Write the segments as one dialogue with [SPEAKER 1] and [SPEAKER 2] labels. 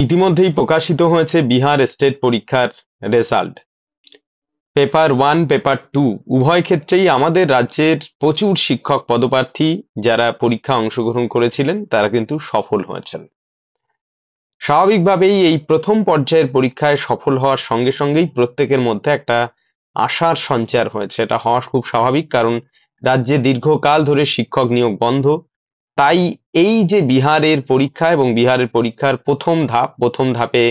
[SPEAKER 1] ইতিমধ্যেই প্রকাশিত হয়েছে বিহার স্টেট পরীক্ষার রেজাল্ট। পেপার 1 পেপার 2 উভয় ক্ষেত্রেই আমাদের রাজ্যের প্রচুর শিক্ষক পদপ্রার্থী যারা পরীক্ষা অংশগ্রহণ করেছিলেন তারা কিন্তু সফল হয়েছেন। স্বাভাবিকভাবেই এই প্রথম পর্যায়ের পরীক্ষায় সফল হওয়ার সঙ্গে সঙ্গেই প্রত্যেকের মধ্যে একটা আশার সঞ্চার হয়েছে। এটা হওয়া খুব স্বাভাবিক, কারণ রাজ্যে দীর্ঘকাল ধরে শিক্ষক নিয়োগ বন্ধ। তাই এই যে বিহারের পরীক্ষা এবং বিহারের পরীক্ষার প্রথম ধাপে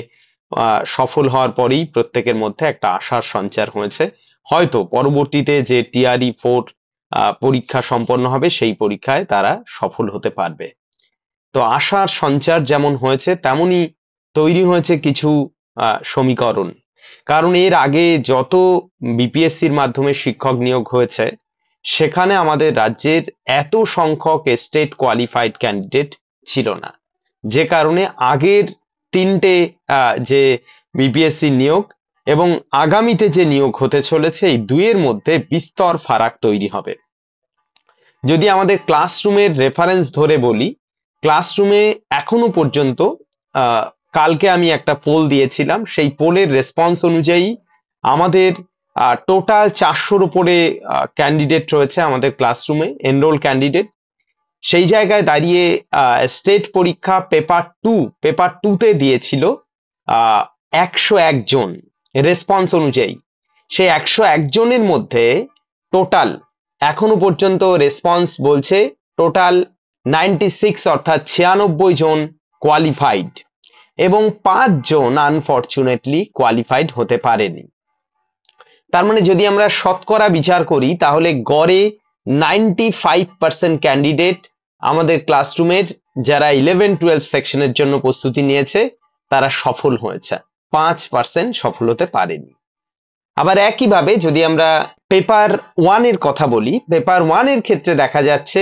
[SPEAKER 1] সফল হওয়ার পরেই প্রত্যেকের মধ্যে একটা আশার সঞ্চার হয়েছে। হয়তো পরবর্তীতে যে TRE 4 পরীক্ষা সম্পন্ন হবে সেই পরীক্ষায় তারা সফল হতে পারবে। তো আশার সঞ্চার যেমন হয়েছে তেমনি তৈরি হয়েছে কিছু সমীকরণ। কারণ এর আগে যত BPSCর মাধ্যমে শিক্ষক নিয়োগ হয়েছে সেখানে আমাদের রাজ্যের এত সংখ্যক স্টেট কোয়ালিফাইড ক্যান্ডিডেট ছিল না, যে কারণে আগের তিনটে যে BPSC নিয়োগ এবং আগামীতে যে নিয়োগ হতে চলেছে এই দুইয়ের মধ্যে বিস্তর ফারাক তৈরি হবে। যদি আমাদের ক্লাসরুমের রেফারেন্স ধরে বলি, ক্লাসরুমে এখনো পর্যন্ত কালকে আমি একটা পোল দিয়েছিলাম, সেই পোলের রেসপন্স অনুযায়ী আমাদের টোটাল 400-র উপরে ক্যান্ডিডেট রয়েছে আমাদের ক্লাসরুমে, এনরোল ক্যান্ডিডেট। সেই জায়গায় দাঁড়িয়ে স্টেট পরীক্ষা পেপার 2 দিয়েছিল 101 জন রেসপন্স অনুযায়ী। সেই 101 জনের মধ্যে টোটাল এখনো পর্যন্ত রেসপন্স বলছে টোটাল 96 অর্থাৎ 96 জন কোয়ালিফাইড এবং 5 জন আনফরচুনেটলি কোয়ালিফাইড হতে পারেনি। তার মানে যদি আমরা শতকরা বিচার করি তাহলে গড়ে 95% ক্যান্ডিডেট আমাদের ক্লাসরুমের যারা 11-12 সেকশনের জন্য প্রস্তুতি নিয়েছে তারা সফল হয়েছে, 5% সফল হতে পারেনি। আবার একইভাবে যদি আমরা পেপার 1 এর কথা বলি, পেপার 1 এর ক্ষেত্রে দেখা যাচ্ছে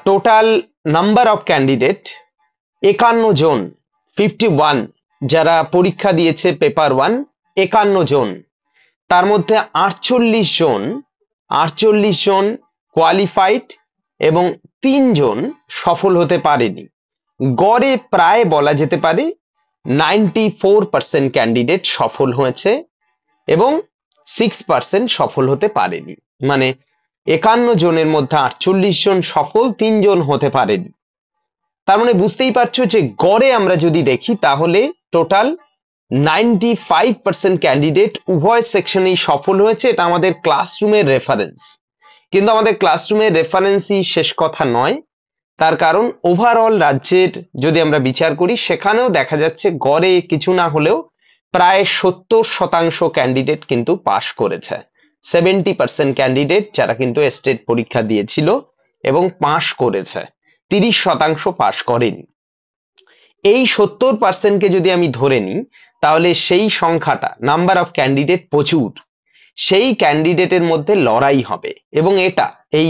[SPEAKER 1] টোটাল নাম্বার অফ ক্যান্ডিডেট 51 জন, 51 যারা পরীক্ষা দিয়েছে পেপার 1, 51 জন। তার মধ্যে 48 জন কোয়ালিফাইড এবং 3 জন সফল হতে পারেনি। গড়ে প্রায় বলা যেতে পারে 94% ক্যান্ডিডেট সফল হয়েছে এবং 6% সফল হতে পারেনি। মানে 51 জনের মধ্যে 48 জন সফল, 3 জন হতে পারেনি। তার মানে বুঝতেই পারছো যে গড়ে আমরা যদি দেখি তাহলে টোটাল 95% ক্যান্ডিডেট উভয় সেকশনেই সফল হয়েছে। এটা আমাদের ক্লাসরুমের রেফারেন্স, কিন্তু আমাদের ক্লাসরুমের রেফারেন্সই শেষ কথা নয়। তার কারণ ওভারঅল রাজ্যের যদি আমরা বিচার করি সেখানেও দেখা যাচ্ছে গড়ে কিছু না হলেও প্রায় 70% ক্যান্ডিডেট কিন্তু পাশ করেছে। 70% ক্যান্ডিডেট যারা কিন্তু স্টেট পরীক্ষা দিয়েছিল এবং পাশ করেছে, 30% পাশ করেনি। এই 70%কে যদি আমি ধরে নিই তাহলে সেই সংখ্যাটা, নাম্বার অফ ক্যান্ডিডেট প্রচুর, সেই ক্যান্ডিডেটের মধ্যে লড়াই হবে। এবং এটা এই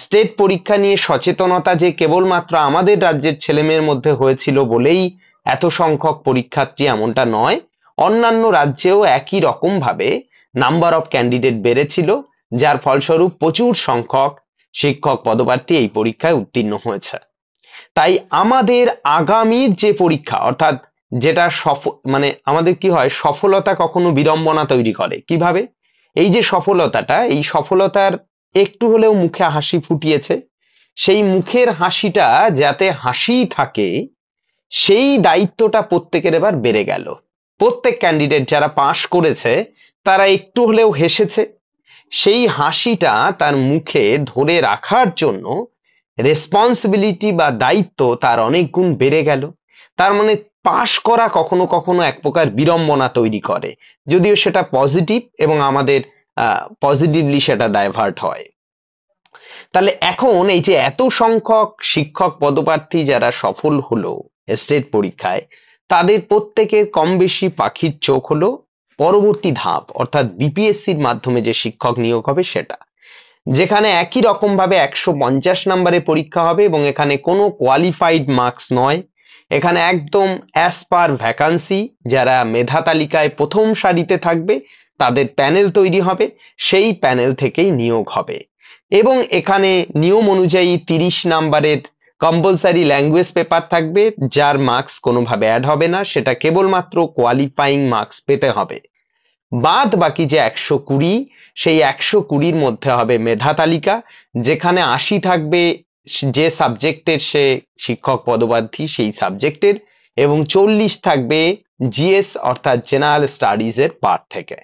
[SPEAKER 1] স্টেট পরীক্ষা নিয়ে সচেতনতা যে কেবলমাত্র আমাদের রাজ্যের ছেলেমেয়ের মধ্যে হয়েছিল বলেই এত সংখ্যক পরীক্ষার্থী এমনটা নয়, অন্যান্য রাজ্যেও একই রকম ভাবে নাম্বার অফ ক্যান্ডিডেট বেড়েছিল, যার ফলস্বরূপ প্রচুর সংখ্যক শিক্ষক পদপ্রার্থী এই পরীক্ষায় উত্তীর্ণ হয়েছে। তাই আমাদের আগামীর যে পরীক্ষা, অর্থাৎ যেটা মানে আমাদের কি হয়, সফলতা কখনো বিড়ম্বনা তৈরি করে কিভাবে? এই যে সফলতাটা, এই সফলতার একটু হলেও মুখে হাসি ফুটিয়েছে, সেই মুখের হাসিটা যাতে হাসি থাকে সেই দায়িত্বটা প্রত্যেকের এবার বেড়ে গেল। প্রত্যেক ক্যান্ডিডেট যারা পাশ করেছে তারা একটু হলেও হেসেছে, সেই হাসিটা তার মুখে ধরে রাখার জন্য রেসপন্সিবিলিটি বা দায়িত্ব তার অনেক গুণ বেড়ে গেল। তার মানে পাশ করা কখনো কখনো এক প্রকার বিড়ম্বনা তৈরি করে, যদিও সেটা পজিটিভ এবং আমাদের পজিটিভলি সেটা ডাইভার্ট হয়। তাহলে এখন এই যে এত সংখ্যক শিক্ষক পদপ্রার্থী যারা সফল হলো স্টেট পরীক্ষায়, তাদের প্রত্যেকের কম বেশি পাখির চোখ হলো পরবর্তী ধাপ, অর্থাৎ BPSCর মাধ্যমে যে শিক্ষক নিয়োগ হবে সেটা, যেখানে একই রকম ভাবে 150 নম্বরের পরীক্ষা হবে এবং এখানে কোনো কোয়ালিফাইড মার্কস নয়, এখানে একদম অ্যাজ পার ভ্যাকান্সি, যারা মেধা তালিকায় প্রথম সারিতে থাকবে তাদের প্যানেল তৈরি হবে, সেই প্যানেল থেকেই নিয়োগ হবে। এবং এখানে নিয়ম অনুযায়ী 30 নম্বরের কম্পালসারি ল্যাঙ্গুয়েজ পেপার থাকবে, যার মার্কস কোনোভাবে অ্যাড হবে না, সেটা কেবলমাত্র কোয়ালিফাইং মার্কস পেতে হবে। বাদ বাকি যে 120, সেই 120-র মধ্যে হবে মেধা তালিকা, যেখানে 80 থাকবে যে সাবজেক্টের সে শিক্ষক পদপ্রার্থী সেই সাবজেক্টের, এবং 40 থাকবে জিএস অর্থাৎ জেনারেল স্টাডিজ এর পার্ট থেকে।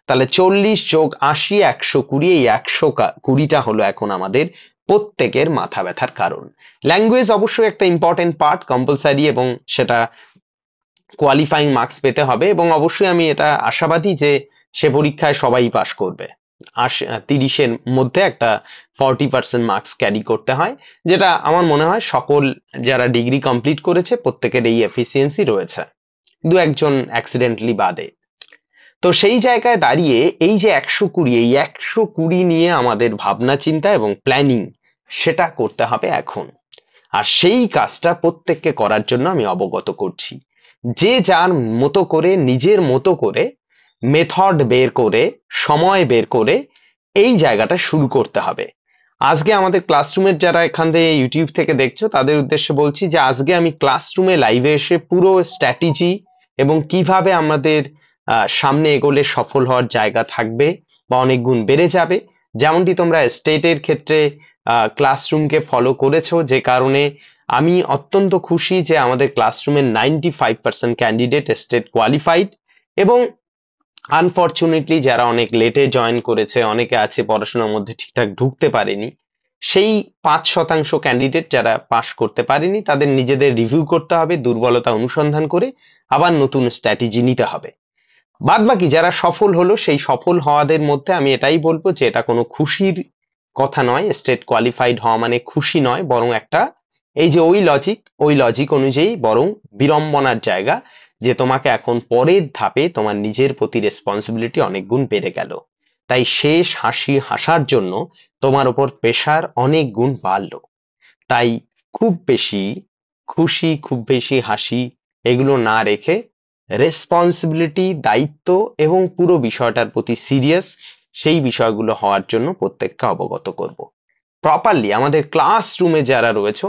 [SPEAKER 1] তাহলে 40 যোগ 80 120, এই 120টা হলো এখন আমাদের প্রত্যেকের মাথা ব্যথার কারণ। ল্যাঙ্গুয়েজ অবশ্যই একটা ইম্পর্টেন্ট পার্ট, কম্পালসারি, এবং সেটা কোয়ালিফাইং মার্কস পেতে হবে, এবং অবশ্যই আমি এটা আশাবাদী যে সে পরীক্ষায় সবাই পাশ করবে। 30-এর মধ্যে একটা 40% মার্কস ক্যারি করতে হয়, যেটা আমার মনে হয় সকল যারা ডিগ্রি কমপ্লিট করেছে প্রত্যেকের এই এফিসিয়েন্সি রয়েছে, দু একজন অ্যাক্সিডেন্টলি বাদে। তো সেই জায়গায় দাঁড়িয়ে এই যে 120, এই 120 নিয়ে আমাদের ভাবনা চিন্তা এবং প্ল্যানিং সেটা করতে হবে এখন। আর সেই কাজটা প্রত্যেককে করার জন্য আমি অবগত করছি, যে যার মতো করে নিজের মতো করে মেথড বের করে সময় বের করে এই জায়গাটা শুরু করতে হবে। আজকে আমাদের ক্লাসরুমের যারা এখান থেকে ইউটিউব থেকে দেখছো তাদের উদ্দেশ্যে বলছি যে আজকে আমি ক্লাসরুমে লাইভে এসে পুরো স্ট্র্যাটেজি এবং কিভাবে আমাদের সামনে এগোলে সফল হওয়ার জায়গা থাকবে বা অনেক গুণ বেড়ে যাবে, যেমনটি তোমরা স্টেটের ক্ষেত্রে ক্লাসরুমকে ফলো করেছো, যে কারণে আমি অত্যন্ত খুশি যে আমাদের ক্লাসরুমের 95% ক্যান্ডিডেট স্টেট কোয়ালিফাইড, এবং আনফরচুনেটলি যারা অনেক লেটে জয়েন করেছে, অনেকে আছে পড়াশোনার মধ্যে ঠিকঠাক ঢুকতে পারেনি, সেই 5% ক্যান্ডিডেট যারা পাশ করতে পারেনি তাদের নিজেদের রিভিউ করতে হবে, দুর্বলতা অনুসন্ধান করে আবার নতুন স্ট্র্যাটেজি নিতে হবে। বাদ বাকি যারা সফল হলো, সেই সফল হওয়াদের মধ্যে আমি এটাই বলবো যে এটা কোনো খুশির কথা নয়, স্টেট কোয়ালিফাইড হওয়া মানে খুশি নয়, বরং একটা এই যে ওই লজিক অনুযায়ী বরং বিড়ম্বনার জায়গা, যে তোমাকে এখন পরের ধাপে তোমার নিজের প্রতি রেসপন্সিবিলিটি অনেক গুণ বেড়ে গেল, তাই শেষ হাসি হাসার জন্য তোমার উপর প্রেশার অনেক গুণ বাড়লো। তাই খুব বেশি খুশি, খুব বেশি হাসি এগুলো না রেখে রেসপন্সিবিলিটি, দায়িত্ব এবং পুরো বিষয়টার প্রতি সিরিয়াস, সেই বিষয়গুলো হওয়ার জন্য প্রত্যেককে অবগত করব। প্রপারলি আমাদের ক্লাসরুমে যারা রয়েছে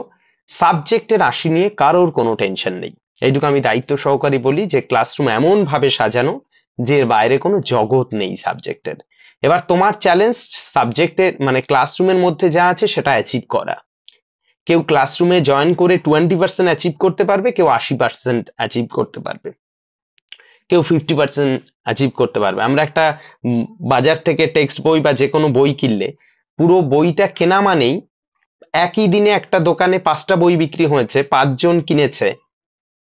[SPEAKER 1] সাবজেক্টের 80 নিয়ে কারোর কোনো টেনশন নেই, এইটুকু আমি দায়িত্ব সহকারে বলি যে ক্লাসরুম এমন ভাবে সাজানো যে এর বাইরে কোনো জগৎ নেই সাবজেক্টের। এবার তোমার চ্যালেঞ্জ সাবজেক্টের মানে ক্লাসরুমের মধ্যে যা আছে সেটা অ্যাচিভ করা। কেউ ক্লাসরুমে জয়েন করে 20% অ্যাচিভ করতে পারবে, কেউ 80% অ্যাচিভ করতে পারবে, কেউ 50% অ্যাচিভ করতে পারবে। আমরা একটা বাজার থেকে টেক্সট বই বা যে কোনো বই কিনলে পুরো বইটা কেনা মানেই একই দিনে একটা দোকানে 5টা বই বিক্রি হয়েছে, 5 জন কিনেছে,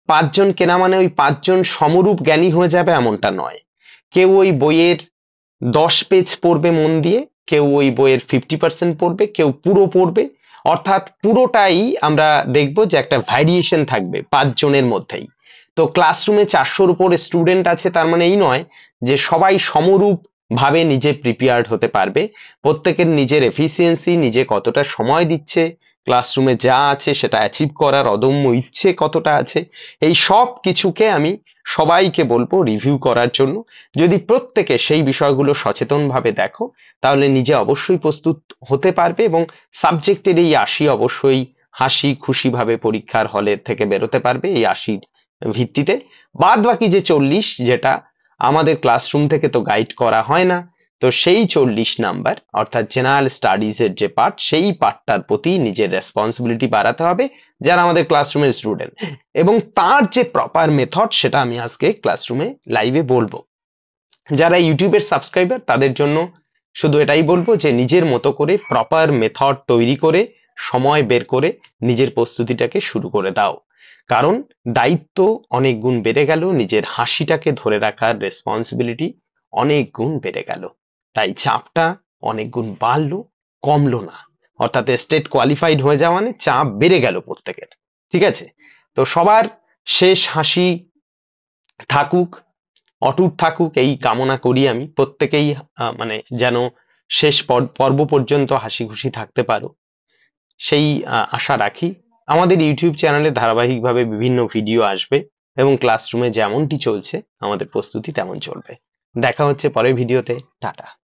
[SPEAKER 1] 5 জন কেনা মানে ওই 5 জন সমরূপ জ্ঞানী হয়ে যাবে এমনটা নয়। কেউ ওই বইয়ের 10 পেজ পড়বে মন দিয়ে, কেউ ওই বইয়ের 50% পড়বে, কেউ পুরো পড়বে, অর্থাৎ পুরোটাই আমরা দেখবো যে একটা ভ্যারিয়েশন থাকবে 5 জনের মধ্যেই। তো ক্লাসরুমে 400-র উপর স্টুডেন্ট আছে, তার মানে এই নয় যে সবাই সমরূপ ভাবে নিজে প্রিপেয়ার্ড হতে পারবে। প্রত্যেকের নিজের এফিসিয়েন্সি, নিজে কতটা সময় দিচ্ছে, ক্লাসরুমে যা আছে সেটা অ্যাচিভ করার অদম্য ইচ্ছে কতটা আছে, এই সব কিছুকে আমি সবাইকে বলবো রিভিউ করার জন্য। যদি প্রত্যেকে সেই বিষয়গুলো সচেতনভাবে দেখো তাহলে নিজে অবশ্যই প্রস্তুত হতে পারবে, এবং সাবজেক্টের এই 80 অবশ্যই হাসি খুশি ভাবে পরীক্ষার হলের থেকে বেরোতে পারবে এই 80-র ভিত্তিতে। বাদ বাকি যে 40, যেটা আমাদের ক্লাসরুম থেকে তো গাইড করা হয় না, তো সেই 40 নাম্বার অর্থাৎ জেনারেল স্টাডিজ এর যে পার্ট, সেই পার্টটার প্রতি নিজের রেসপন্সিবিলিটি বাড়াতে হবে যারা আমাদের ক্লাসরুমের স্টুডেন্ট, এবং তার যে প্রপার মেথড সেটা আমি আজকে ক্লাসরুমে লাইভে বলবো। যারা ইউটিউবের সাবস্ক্রাইবার তাদের জন্য শুধু এটাই বলবো যে নিজের মতো করে প্রপার মেথড তৈরি করে সময় বের করে নিজের প্রস্তুতিটাকে শুরু করে দাও, কারণ দায়িত্ব অনেক গুণ বেড়ে গেল, নিজের হাসিটাকে ধরে রাখার রেসপন্সিবিলিটি অনেক গুণ বেড়ে গেল, তাই চাপটা অনেক গুণ বাড়লো, কমলো না। অর্থাৎ স্টেট কোয়ালিফাইড হয়ে যাওয়া মানে চাপ বেড়ে গেল প্রত্যেকের। ঠিক আছে, তো সবার শেষ হাসি থাকুক, অটুট থাকুক, এই কামনা করি আমি। প্রত্যেকেই মানে যেন শেষ পর্ব পর্যন্ত হাসি খুশি থাকতে পারো, সেই আশা রাখি। আমাদের ইউটিউব চ্যানেলে ধারাবাহিকভাবে বিভিন্ন ভিডিও আসবে, এবং ক্লাসরুমে যেমনটি চলছে আমাদের প্রস্তুতি তেমন চলবে। দেখা হচ্ছে পরের ভিডিওতে। টাটা।